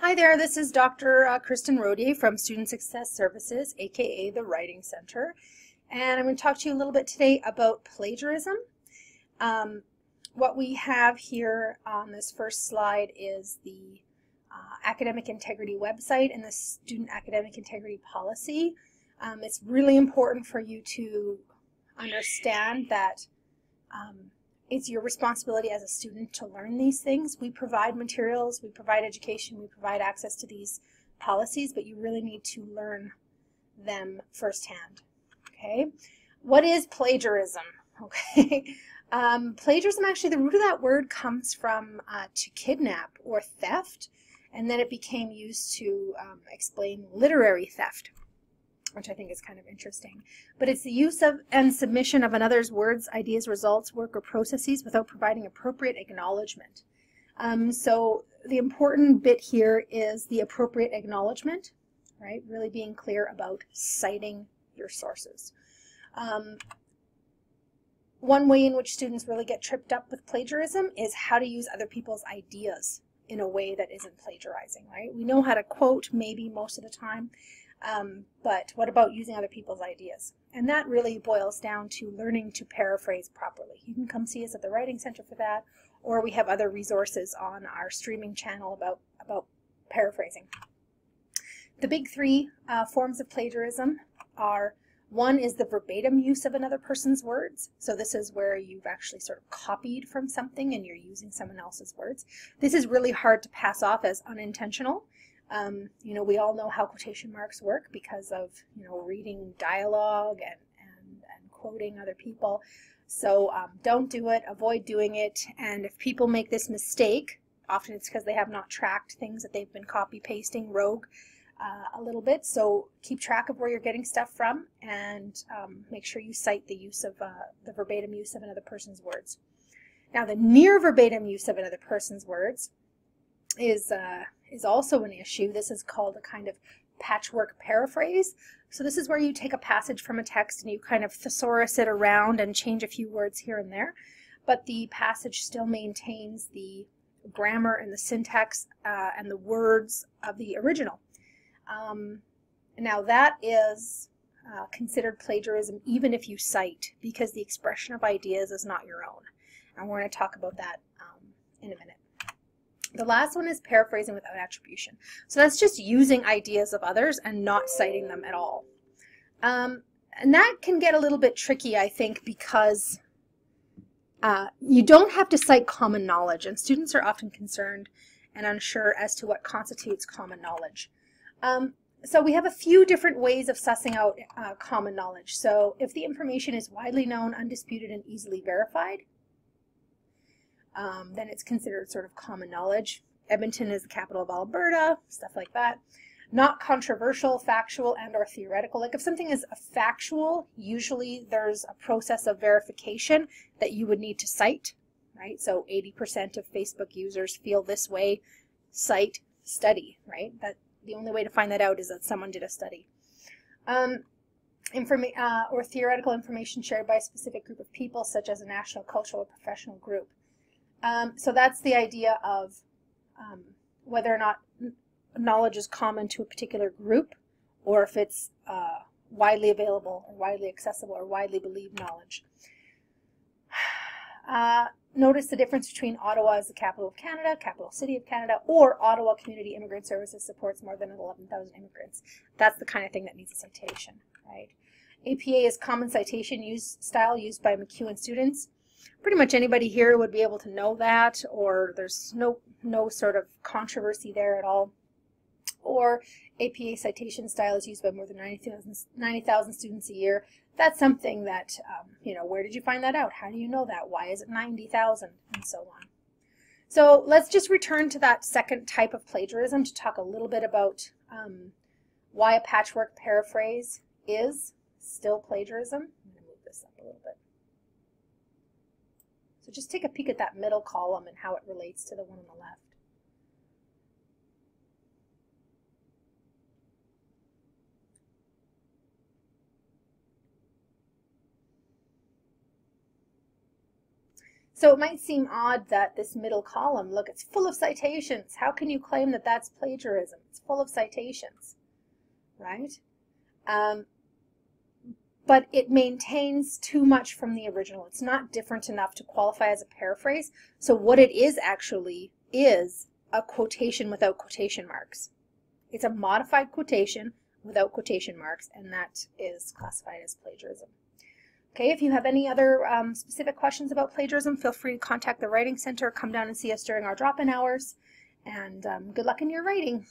Hi there, this is Dr. Kristin Rodier from Student Success Services, aka the Writing Center, and I'm going to talk to you a little bit today about plagiarism. What we have here on this first slide is the Academic Integrity website and the Student Academic Integrity Policy. It's really important for you to understand that it's your responsibility as a student to learn these things. We provide materials, we provide education, we provide access to these policies, but you really need to learn them firsthand. Okay, what is plagiarism? Okay, plagiarism, actually the root of that word comes from to kidnap or theft, and then it became used to explain literary theft, which I think is kind of interesting. But it's the use of and submission of another's words, ideas, results, work, or processes without providing appropriate acknowledgement. So the important bit here is the appropriate acknowledgement, right? Really being clear about citing your sources. One way in which students really get tripped up with plagiarism is how to use other people's ideas in a way that isn't plagiarizing, right? We know how to quote maybe most of the time, but what about using other people's ideas? And that really boils down to learning to paraphrase properly. You can come see us at the Writing Center for that, or we have other resources on our streaming channel about paraphrasing. The big three forms of plagiarism are: one is the verbatim use of another person's words. So this is where you've actually sort of copied from something and you're using someone else's words. This is really hard to pass off as unintentional. You know, we all know how quotation marks work because of, you know, reading dialogue and quoting other people. So don't do it, avoid doing it, and if people make this mistake, often it's because they have not tracked things that they've been copy-pasting rogue a little bit. So keep track of where you're getting stuff from, and make sure you cite the use of the verbatim use of another person's words. Now, the near verbatim use of another person's words is also an issue. This is called a kind of patchwork paraphrase. So this is where you take a passage from a text and you kind of thesaurus it around and change a few words here and there, but the passage still maintains the grammar and the syntax and the words of the original. Now that is considered plagiarism even if you cite, because the expression of ideas is not your own. And we're going to talk about that in a minute. The last one is paraphrasing without attribution. So that's just using ideas of others and not citing them at all. And that can get a little bit tricky, I think, because you don't have to cite common knowledge, and students are often concerned and unsure as to what constitutes common knowledge. So we have a few different ways of sussing out common knowledge. So if the information is widely known, undisputed, and easily verified, then it's considered sort of common knowledge. Edmonton is the capital of Alberta, stuff like that. Not controversial, factual, and or theoretical. Like if something is factual, usually there's a process of verification that you would need to cite, right? So 80% of Facebook users feel this way, cite, study, right? That the only way to find that out is that someone did a study. Or theoretical information shared by a specific group of people, such as a national, cultural, or professional group. So that's the idea of whether or not knowledge is common to a particular group, or if it's widely available or widely accessible or widely believed knowledge. Notice the difference between Ottawa as the capital of Canada, capital city of Canada, or Ottawa Community Immigrant Services supports more than 11,000 immigrants. That's the kind of thing that needs a citation, right? APA is common citation style used by McEwen students. Pretty much anybody here would be able to know that, or there's no sort of controversy there at all. Or APA citation style is used by more than 90,000 students a year. That's something that, you know, where did you find that out? How do you know that? Why is it 90,000? And so on. So let's just return to that second type of plagiarism to talk a little bit about why a patchwork paraphrase is still plagiarism. I'm going to move this up a little bit. So just take a peek at that middle column and how it relates to the one on the left. So it might seem odd that this middle column, look, it's full of citations. How can you claim that that's plagiarism? It's full of citations, right? But it maintains too much from the original. It's not different enough to qualify as a paraphrase. So what it is actually is a quotation without quotation marks. It's a modified quotation without quotation marks, and that is classified as plagiarism. Okay, if you have any other specific questions about plagiarism, feel free to contact the Writing Center, come down and see us during our drop-in hours, and good luck in your writing.